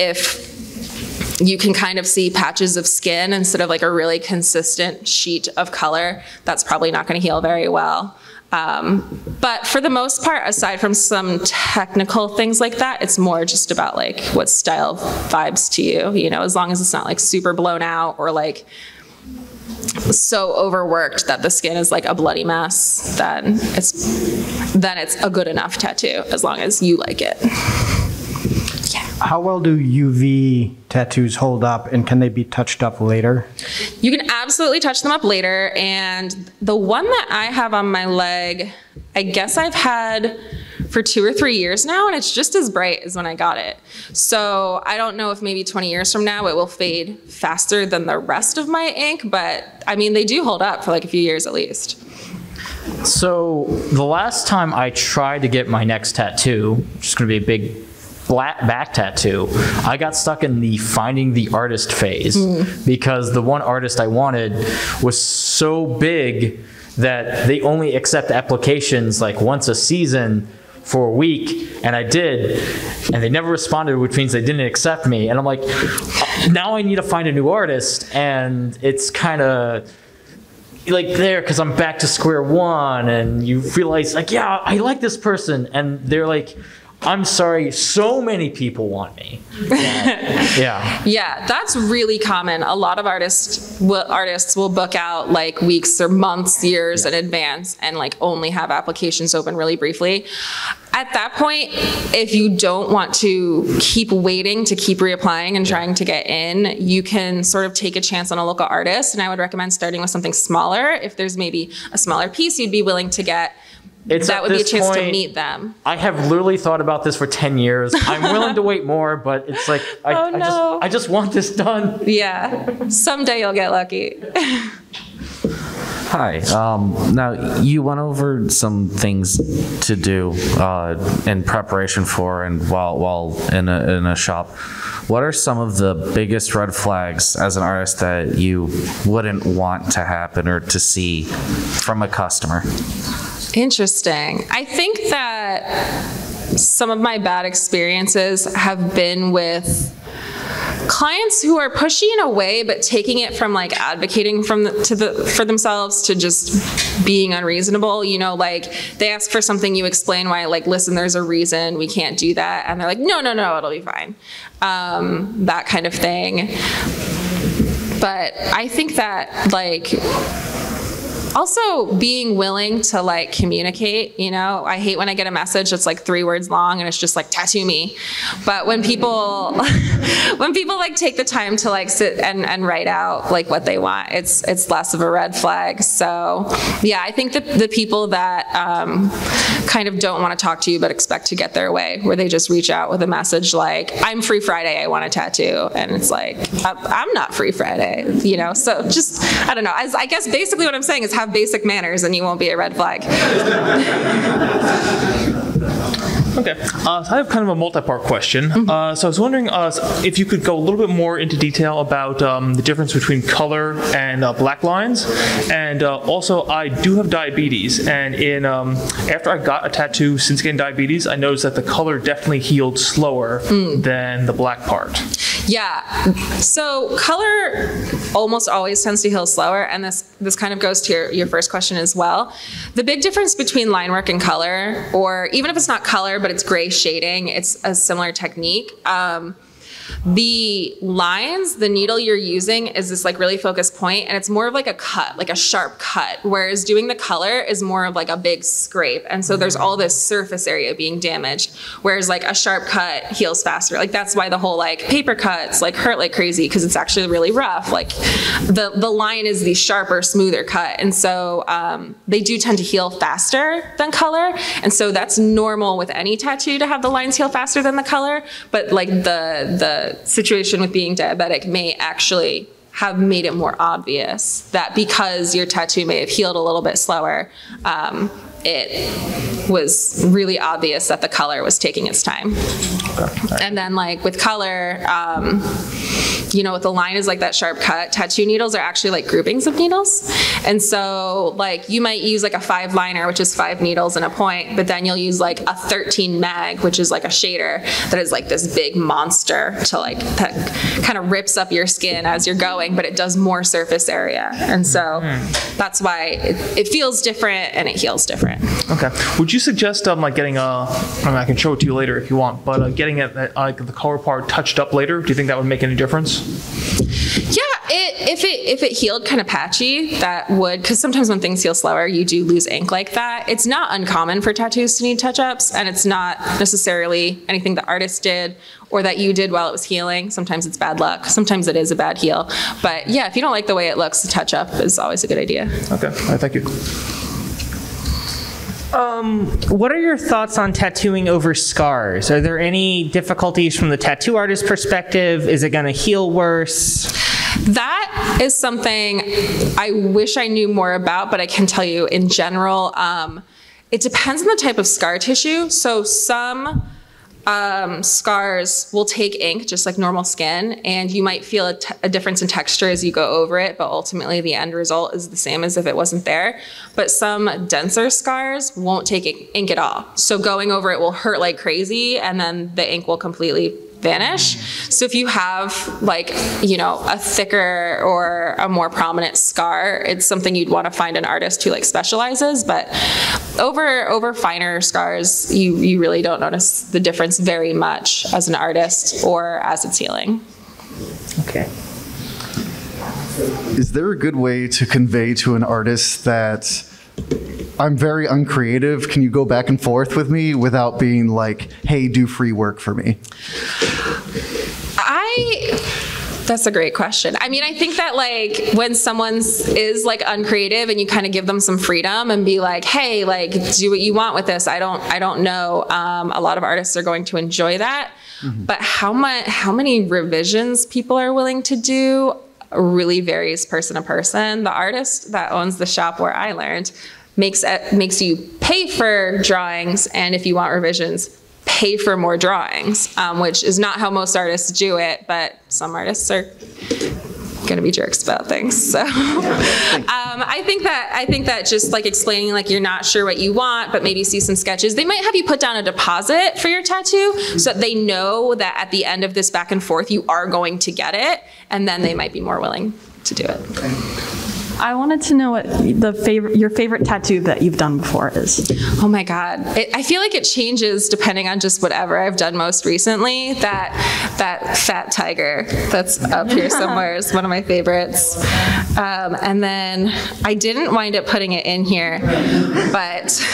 If you can kind of see patches of skin instead of like a really consistent sheet of color, that's probably not going to heal very well. But for the most part, aside from some technical things like that, it's more just about like what style vibes to you, you know, as long as it's not like super blown out or like so overworked that the skin is like a bloody mess, then it's a good enough tattoo as long as you like it. How well do UV tattoos hold up, and can they be touched up later? You can absolutely touch them up later, and the one that I have on my leg, I guess I've had for 2 or 3 years now, and it's just as bright as when I got it. So I don't know if maybe 20 years from now it will fade faster than the rest of my ink, but I mean, they do hold up for like a few years at least. So the last time I tried to get my next tattoo, which is going to be a big back tattoo, I got stuck in the finding the artist phase because the one artist I wanted was so big that they only accept applications like once a season for a week, and I did, and they never responded, which means they didn't accept me. And I'm like, now I need to find a new artist, and it's kind of like there because I'm back to square one, and you realize like, yeah, I like this person, and they're like, I'm sorry, so many people want me. Yeah. Yeah, that's really common. A lot of artists will book out like weeks or months, years in advance and like only have applications open really briefly. At that point, if you don't want to keep waiting to keep reapplying and trying to get in, you can sort of take a chance on a local artist. And I would recommend starting with something smaller. If there's maybe a smaller piece you'd be willing to get, that would be a chance to meet them. I have literally thought about this for 10 years. I'm willing to wait more, but it's like, I just want this done. Yeah, someday you'll get lucky. Hi. Now, you went over some things to do in preparation for and while in a shop. What are some of the biggest red flags as an artist that you wouldn't want to happen or to see from a customer? Interesting. I think that some of my bad experiences have been with clients who are pushy in a way, but taking it from like advocating for themselves to just being unreasonable. You know, like they ask for something, you explain why, like, listen, there's a reason we can't do that. And they're like, no, it'll be fine. That kind of thing. But I think that like, also being willing to like communicate, you know, I hate when I get a message that's like 3 words long and it's just like tattoo me. But when people like take the time to like sit and write out like what they want, it's less of a red flag. So yeah, I think that the people that kind of don't want to talk to you but expect to get their way, where they just reach out with a message like, I'm free Friday, I want a tattoo. And it's like, I'm not free Friday, you know? So just, I don't know. I guess basically what I'm saying is have basic manners and you won't be a red flag. Okay, so I have kind of a multi-part question. So I was wondering if you could go a little bit more into detail about the difference between color and black lines. And also, I do have diabetes, and after I got a tattoo since getting diabetes, I noticed that the color definitely healed slower than the black part. Yeah, so color almost always tends to heal slower, and this kind of goes to your first question as well. The big difference between line work and color, or even if it's not color, but but it's gray shading. It's a similar technique. The lines, the needle you're using is this like really focused point, and it's more of like a cut, like a sharp cut, whereas doing the color is more of like a big scrape. And so there's all this surface area being damaged, whereas like a sharp cut heals faster. Like that's why the whole like paper cuts like hurt like crazy, because it's actually really rough. Like the line is the sharper, smoother cut. And so they do tend to heal faster than color. And so that's normal with any tattoo to have the lines heal faster than the color. But like the situation with being diabetic may actually have made it more obvious that because your tattoo may have healed a little bit slower, it was really obvious that the color was taking its time. And then like with color, you know, with the line is like that sharp cut, tattoo needles are actually like groupings of needles. And so like you might use like a 5 liner, which is 5 needles and a point, but then you'll use like a 13 mag, which is like a shader that is like this big monster to like, that kind of rips up your skin as you're going, but it does more surface area. And so that's why it feels different and it heals different. Okay. Would you suggest like getting I can show it to you later if you want, but getting like the color part touched up later? Do you think that would make any difference? Yeah, if it healed kind of patchy, that would, because sometimes when things heal slower, you do lose ink like that. It's not uncommon for tattoos to need touch-ups, and it's not necessarily anything the artist did or that you did while it was healing. Sometimes it's bad luck. Sometimes it is a bad heal. But yeah, if you don't like the way it looks, the touch-up is always a good idea. Okay. All right, thank you. What are your thoughts on tattooing over scars? Are there any difficulties from the tattoo artist perspective? Is it going to heal worse? That is something I wish I knew more about, but I can tell you in general, it depends on the type of scar tissue. So some scars will take ink just like normal skin, and you might feel a difference in texture as you go over it, but ultimately the end result is the same as if it wasn't there. But some denser scars won't take ink at all. So going over it will hurt like crazy, and then the ink will completely vanish. So if you have like, you know, a thicker or a more prominent scar, it's something you'd want to find an artist who like specializes. But over finer scars, you really don't notice the difference very much as an artist or as it's healing. Okay. Is there a good way to convey to an artist that I'm very uncreative? Can you go back and forth with me without being like, hey, do free work for me? That's a great question. I mean, I think that like when someone is like uncreative and you kind of give them some freedom and be like, hey, like do what you want with this. I don't know. A lot of artists are going to enjoy that. Mm-hmm. But how many revisions people are willing to do really varies person to person. The artist that owns the shop where I learned makes you pay for drawings, and if you want revisions, pay for more drawings, which is not how most artists do it, but some artists are gonna be jerks about things. So I think that just like explaining like you're not sure what you want, but maybe see some sketches. They might have you put down a deposit for your tattoo so that they know that at the end of this back and forth you are going to get it, and then they might be more willing to do it. I wanted to know what your favorite tattoo that you've done before is. Oh my God. I feel like it changes depending on just whatever I've done most recently. That fat tiger that's up here somewhere is one of my favorites. And then I didn't wind up putting it in here, but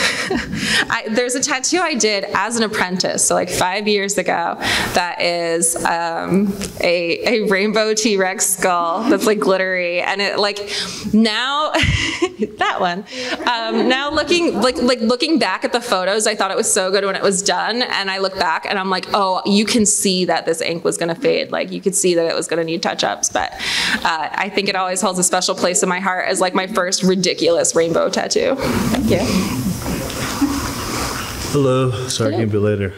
there's a tattoo I did as an apprentice, so like 5 years ago, that is a rainbow T-Rex skull that's like glittery, and it like now that one. Now looking back at the photos, I thought it was so good when it was done, and I look back and I'm like, oh, you can see that this ink was gonna fade. Like you could see that it was gonna need touch-ups, but I think it always holds a special place in my heart as like my first ridiculous rainbow tattoo. Thank you. Hello, sorry I can't be later.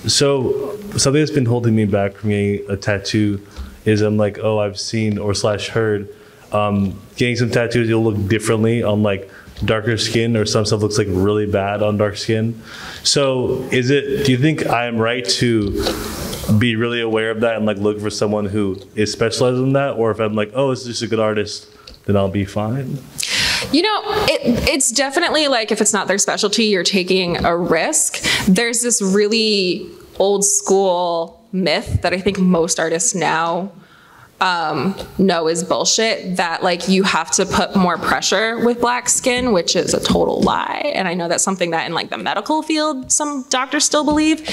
So something that's been holding me back from getting a tattoo is I'm like, oh, I've seen or / heard getting some tattoos, you'll look differently on like darker skin, or some stuff looks like really bad on dark skin. So do you think I am right to be really aware of that and like look for someone who is specialized in that? Or if I'm like, oh, it's just a good artist, then I'll be fine? You know, it's definitely like if it's not their specialty, you're taking a risk. There's this really old school myth that I think most artists now know is bullshit, that like you have to put more pressure with black skin, which is a total lie. And I know that's something that in like the medical field, some doctors still believe.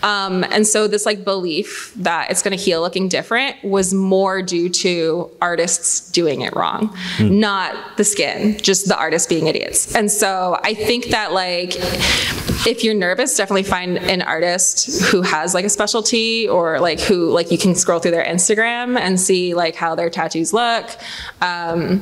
And so this like belief that it's going to heal looking different was more due to artists doing it wrong, not the skin, just the artists being idiots. And so I think that like, if you're nervous, definitely find an artist who has like a specialty, or like who like you can scroll through their Instagram and see like how their tattoos look. And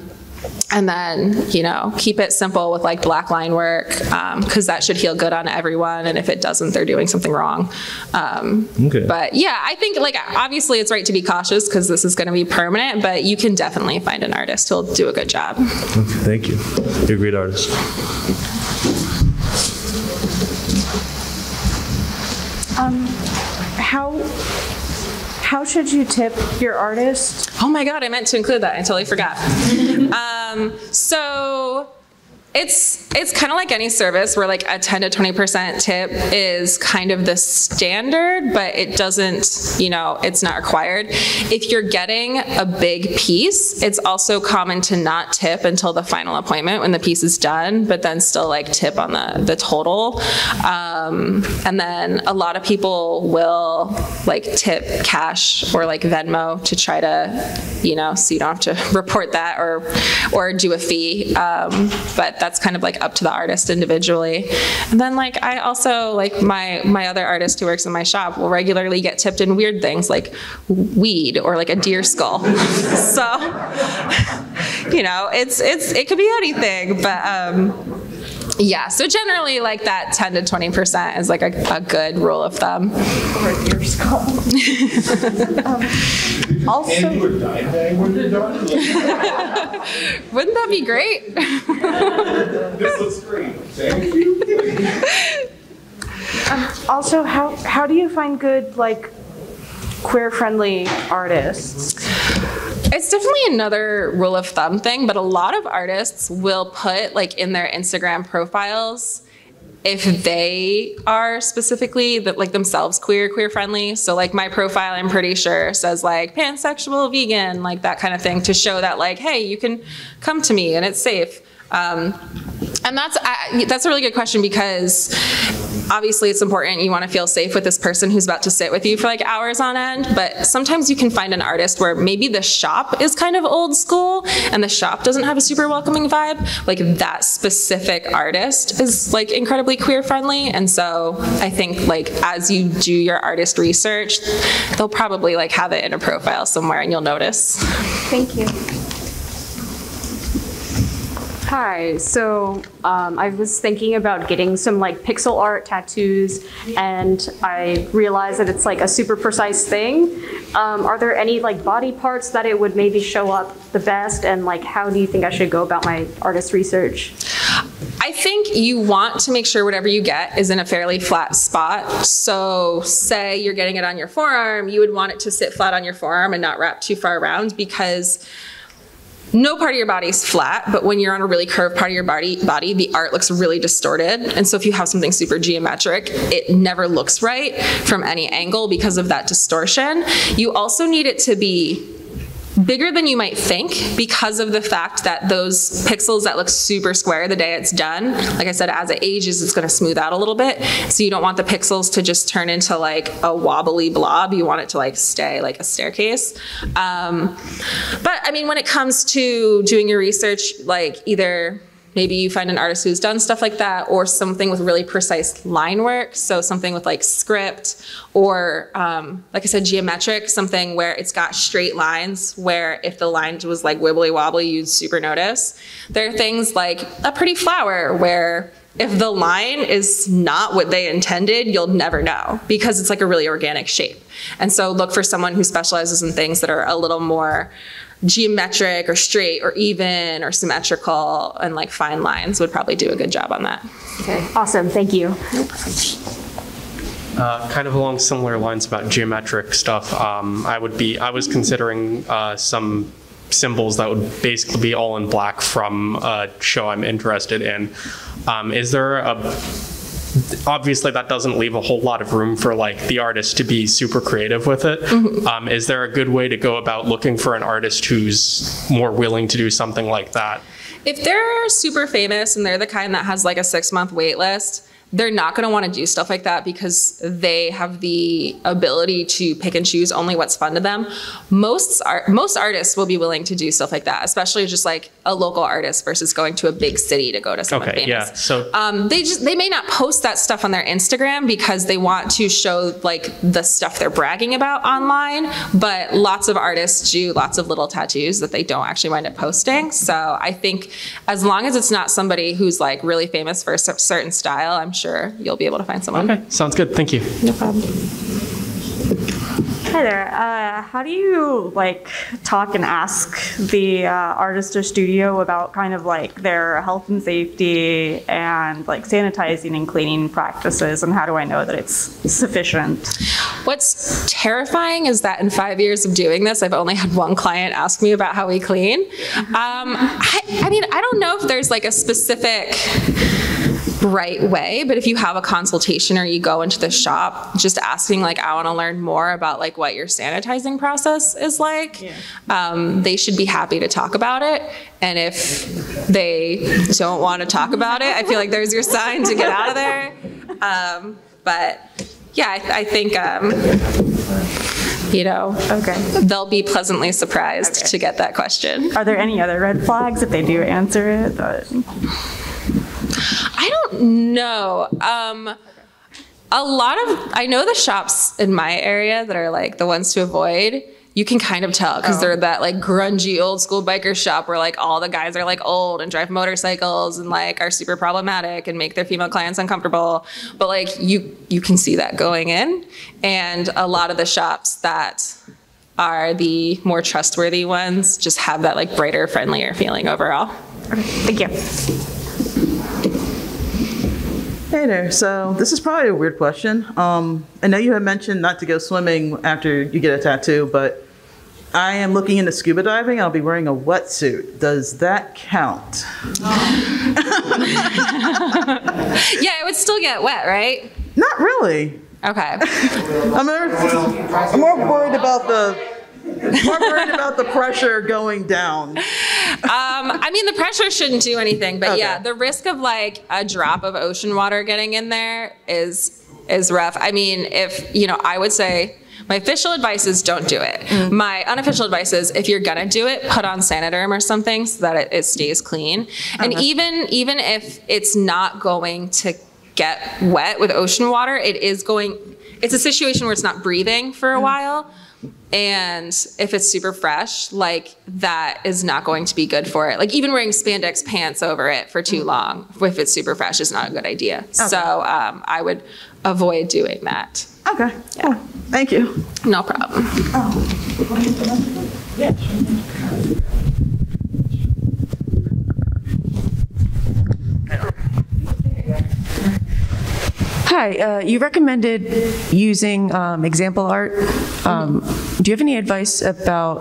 then, you know, keep it simple with like black line work, because that should heal good on everyone. And if it doesn't, they're doing something wrong. Okay. But yeah, I think like obviously it's right to be cautious because this is going to be permanent, but you can definitely find an artist who'll do a good job. Okay, thank you. You're a great artist. How should you tip your artist? Oh my God, I meant to include that. I totally forgot. So it's kind of like any service where like a 10 to 20% tip is kind of the standard, but it doesn't, you know, it's not required. If you're getting a big piece, it's also common to not tip until the final appointment when the piece is done, but then still like tip on the total. And then a lot of people will like tip cash or like Venmo to try to, you know, so you don't have to report that or do a fee. But that's kind of like up to the artist individually. And then like I also like my other artist who works in my shop will regularly get tipped in weird things like weed or like a deer skull. So, you know, it could be anything, but yeah, so generally like that 10 to 20% is like a good rule of thumb. Or a deer skull. Also, and you were dye bag when you're done? Wouldn't that be great? This looks great. Thank you. Also, how do you find good like queer-friendly artists? It's definitely another rule of thumb thing, but a lot of artists will put like in their Instagram profiles if they are specifically like themselves queer friendly. So like my profile, I'm pretty sure says like pansexual, vegan, like that kind of thing, to show that like, hey, you can come to me and it's safe. And that's a really good question, because obviously it's important. You want to feel safe with this person who's about to sit with you for like hours on end, but sometimes you can find an artist where maybe the shop is kind of old school and the shop doesn't have a super welcoming vibe. Like that specific artist is like incredibly queer friendly. And so I think like as you do your artist research, they'll probably like have it in a profile somewhere and you'll notice. Thank you. Hi, so I was thinking about getting some like pixel art tattoos, and I realized that it's like a super precise thing. Are there any like body parts that it would maybe show up the best, and like how do you think I should go about my artist research? I think you want to make sure whatever you get is in a fairly flat spot. So say you're getting it on your forearm, you would want it to sit flat on your forearm and not wrap too far around, because no part of your body is flat, but when you're on a really curved part of your body, the art looks really distorted. And so if you have something super geometric, it never looks right from any angle because of that distortion. You also need it to be bigger than you might think, because of the fact that those pixels that look super square the day it's done, like I said, as it ages, it's going to smooth out a little bit. So you don't want the pixels to just turn into like a wobbly blob. You want it to like stay like a staircase. But I mean, when it comes to doing your research, like either maybe you find an artist who's done stuff like that, or something with really precise line work. So something with like script, or like I said, geometric, something where it's got straight lines, where if the line was like wibbly wobbly, you'd super notice. There are things like a pretty flower, where if the line is not what they intended, you'll never know, because it's like a really organic shape. And so look for someone who specializes in things that are a little more geometric or straight or even or symmetrical, and like fine lines would probably do a good job on that. Okay, awesome, thank you. Kind of along similar lines about geometric stuff, I was considering some symbols that would basically be all in black from a show I'm interested in. Is there obviously that doesn't leave a whole lot of room for like the artist to be super creative with it. Is there a good way to go about looking for an artist who's more willing to do something like that? If they're super famous and they're the kind that has like a 6-month wait list, they're not going to want to do stuff like that because they have the ability to pick and choose only what's fun to them. Most artists will be willing to do stuff like that, especially just like a local artist versus going to a big city to go to someone famous. Yeah. So they may not post that stuff on their Instagram because they want to show like the stuff they're bragging about online, but lots of artists do lots of little tattoos that they don't actually wind up posting. So I think as long as it's not somebody who's like really famous for a certain style, I'm sure you'll be able to find someone. Okay, sounds good. Thank you. No problem. Hi there. How do you like talk and ask the artist or studio about kind of like their health and safety and like sanitizing and cleaning practices, and how do I know that it's sufficient? What's terrifying is that in 5 years of doing this, I've only had one client ask me about how we clean. I mean, I don't know if there's like a specific right way, but if you have a consultation or you go into the shop just asking like, I want to learn more about like what your sanitizing process is like, they should be happy to talk about it. And if they don't want to talk about it, I feel like there's your sign to get out of there. But yeah, I think you know, they'll be pleasantly surprised to get that question. Are there any other red flags if they do answer it? I don't know. I know the shops in my area that are like the ones to avoid, you can kind of tell because they're that like grungy old school biker shop where like all the guys are like old and drive motorcycles and like are super problematic and make their female clients uncomfortable. But like you can see that going in, and a lot of the shops that are the more trustworthy ones just have that like brighter, friendlier feeling overall. Okay, thank you. Hey there. So this is probably a weird question. I know you had mentioned not to go swimming after you get a tattoo, but I am looking into scuba diving. I'll be wearing a wetsuit. Does that count? Yeah, it would still get wet, right? Not really. Okay. I'm more worried about the pressure going down. I mean, the pressure shouldn't do anything, but yeah, the risk of like a drop of ocean water getting in there is rough. I mean, if, you know, I would say my official advice is don't do it. My unofficial advice is if you're gonna do it, put on Saniderm or something so that it stays clean. And even if it's not going to get wet with ocean water, it's a situation where it's not breathing for a while. And if it's super fresh, like that is not going to be good for it. Like even wearing spandex pants over it for too long, if it's super fresh, is not a good idea. Okay. So I would avoid doing that. Okay. Yeah. Oh, thank you. No problem. Yeah. Hi, you recommended using example art. Do you have any advice about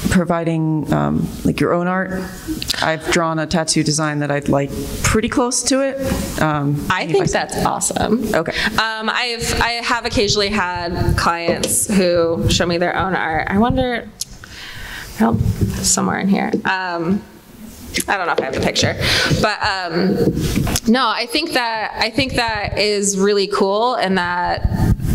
providing like your own art? I've drawn a tattoo design that I'd like pretty close to it. I think that's awesome. Okay. I have occasionally had clients who show me their own art. I wonder, well, somewhere in here. I don't know if I have the picture, but no, I think that is really cool, and that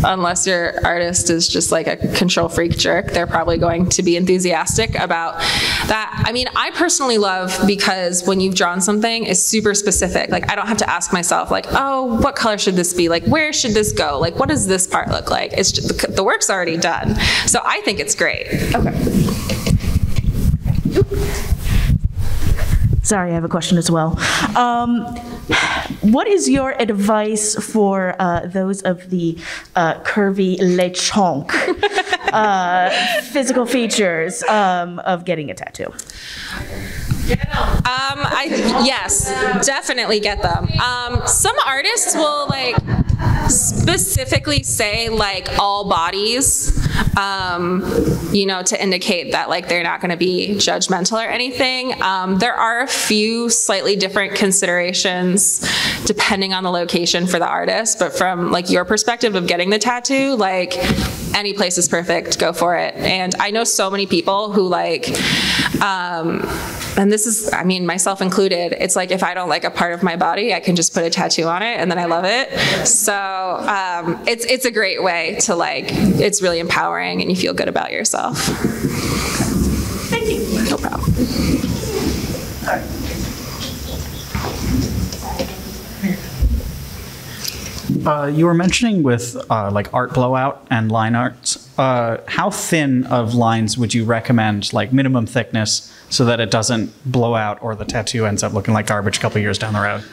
unless your artist is just like a control freak jerk, they're probably going to be enthusiastic about that. I mean, I personally love because when you've drawn something, it's super specific. Like I don't have to ask myself like, oh, what color should this be? Like where should this go? Like what does this part look like? It's just, the work's already done. So I think it's great. Okay. Sorry, I have a question as well. What is your advice for those of the curvy lechonk physical features of getting a tattoo? Yes, definitely get them. Some artists will like specifically say like all bodies. to indicate that like they're not going to be judgmental or anything. There are a few slightly different considerations depending on the location for the artist, but from like your perspective of getting the tattoo, like any place is perfect, go for it. And I know so many people who like, and this is, I mean, myself included, it's like if I don't like a part of my body, I can just put a tattoo on it and then I love it. So it's a great way to like, it's really empowering and you feel good about yourself. Thank you. No problem. You were mentioning with like art blowout and line arts, how thin of lines would you recommend, like minimum thickness, so that it doesn't blow out or the tattoo ends up looking like garbage a couple years down the road?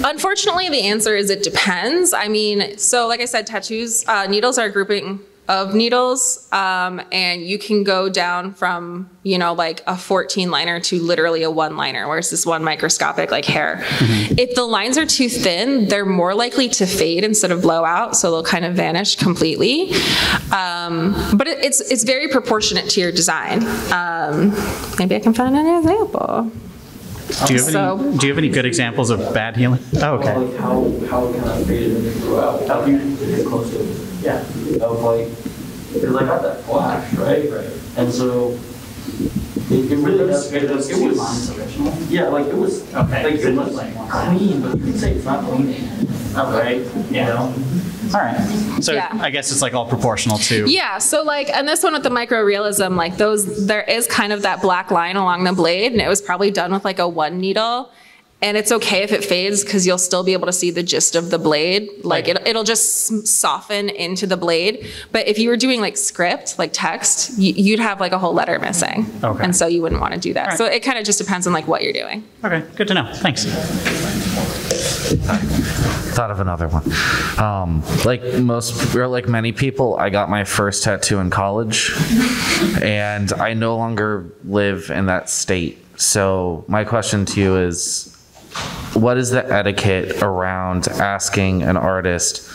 Unfortunately, the answer is it depends. I mean, so like I said, tattoos, needles are a grouping of needles, and you can go down from, like a 14 liner to literally a 1 liner, whereas this one microscopic like hair. Mm-hmm. If the lines are too thin, they're more likely to fade instead of blow out, so they'll kind of vanish completely. But it's very proportionate to your design. Maybe I can find an example. Do you have any good examples of bad healing? Oh, okay. Like how it kind of faded and grew out. That would be get close to it. Yeah. Of like, because I got that flash, right? Right. And so it really does. It was original. Yeah, like it was. Okay. Like it was clean, but you can say it's not clean. Right. Yeah. All right. So yeah. I guess it's like all proportional to. Yeah. So like, and this one with the micro realism, like there is kind of that black line along the blade, and it was probably done with like a 1 needle. And it's okay if it fades because you'll still be able to see the gist of the blade. Like it'll just soften into the blade. But if you were doing like script, like text, you'd have like a whole letter missing. Okay. And so you wouldn't want to do that. Right. So it kind of just depends on like what you're doing. Okay, good to know. Thanks. Thought of another one. Like many people, I got my first tattoo in college, and I no longer live in that state. So my question to you is, what is the etiquette around asking an artist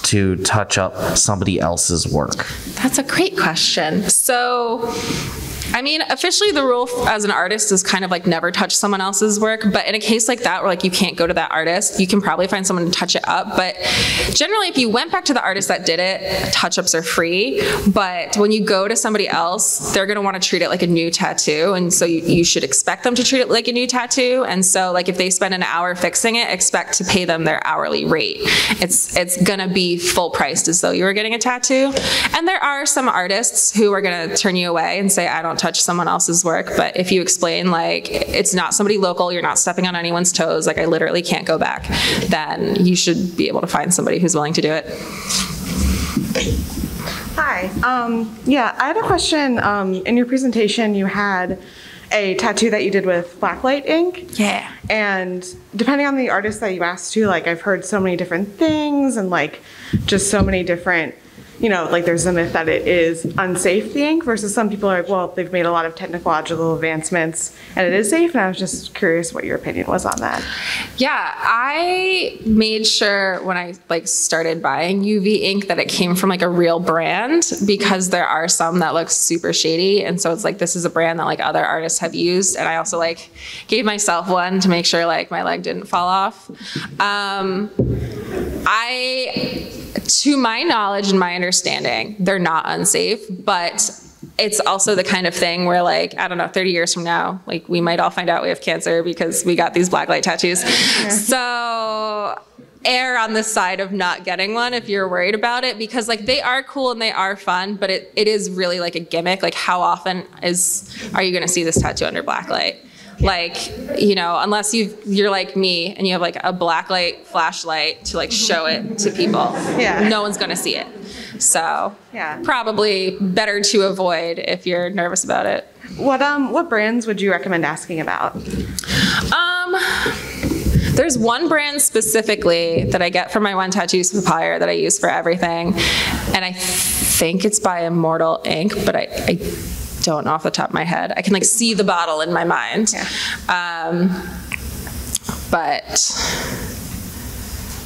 to touch up somebody else's work? That's a great question. So, I mean, officially the rule as an artist is kind of like never touch someone else's work, but in a case like that where like you can't go to that artist, you can probably find someone to touch it up. But generally, if you went back to the artist that did it, touch-ups are free. But when you go to somebody else, they're gonna want to treat it like a new tattoo, and so you should expect them to treat it like a new tattoo. And so like if they spend an hour fixing it, expect to pay them their hourly rate. It's gonna be full priced as though you were getting a tattoo. And there are some artists who are gonna turn you away and say, I don't touch someone else's work. But if you explain like it's not somebody local, you're not stepping on anyone's toes, like I literally can't go back, then you should be able to find somebody who's willing to do it. Hi. Yeah, I had a question. In your presentation, you had a tattoo that you did with Blacklight Ink. Yeah. And depending on the artist that you asked to, like I've heard so many different things and like just so many different, like there's the myth that it is unsafe, the ink, versus some people are like, well, they've made a lot of technological advancements and it is safe. And I was just curious what your opinion was on that. Yeah, I made sure when I like started buying UV ink that it came from like a real brand, because there are some that look super shady. And so it's like, this is a brand that like other artists have used. And I also like gave myself one to make sure like my leg didn't fall off. To my knowledge and my understanding, they're not unsafe, but it's also the kind of thing where like, I don't know, 30 years from now, like we might all find out we have cancer because we got these blacklight tattoos. Yeah. So err on the side of not getting one if you're worried about it, because like they are cool and they are fun, but it is really like a gimmick. Like how often are you going to see this tattoo under blacklight? Like, unless you're like me and you have like a blacklight flashlight to like show it to people, yeah, no one's gonna see it. So yeah, probably better to avoid if you're nervous about it. What brands would you recommend asking about? There's one brand specifically that I get from my one tattoo supplier that I use for everything, and I think it's by Immortal Ink, but I don't know off the top of my head. I can like see the bottle in my mind. Yeah. But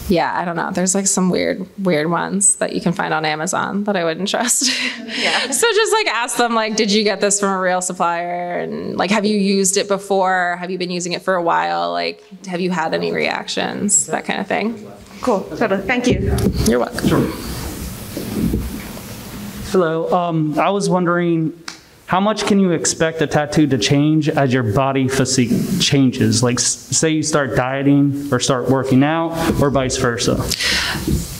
Yeah, I don't know. There's like some weird ones that you can find on Amazon that I wouldn't trust. Yeah. So just like ask them, like, did you get this from a real supplier? And like, have you used it before? Have you been using it for a while? Like, have you had any reactions? That kind of thing. Cool. Totally. Thank you. You're welcome. Sure. Hello. I was wondering, how much can you expect a tattoo to change as your body physique changes? Like, say you start dieting or start working out, or vice versa.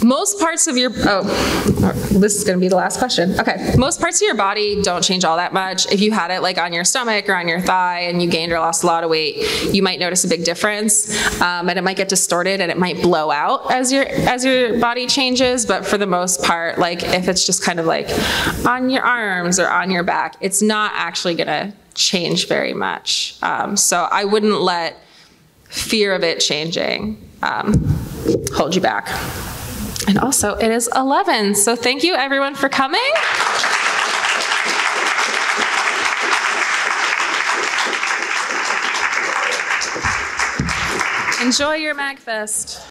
Most parts of your, this is going to be the last question. Okay. Most parts of your body don't change all that much. If you had it like on your stomach or on your thigh and you gained or lost a lot of weight, you might notice a big difference. And it might get distorted and it might blow out as your body changes. But for the most part, like if it's just kind of like on your arms or on your back, it's not actually going to change very much. So I wouldn't let fear of it changing hold you back. And also, it is 11, so thank you everyone for coming. Enjoy your MAGFest.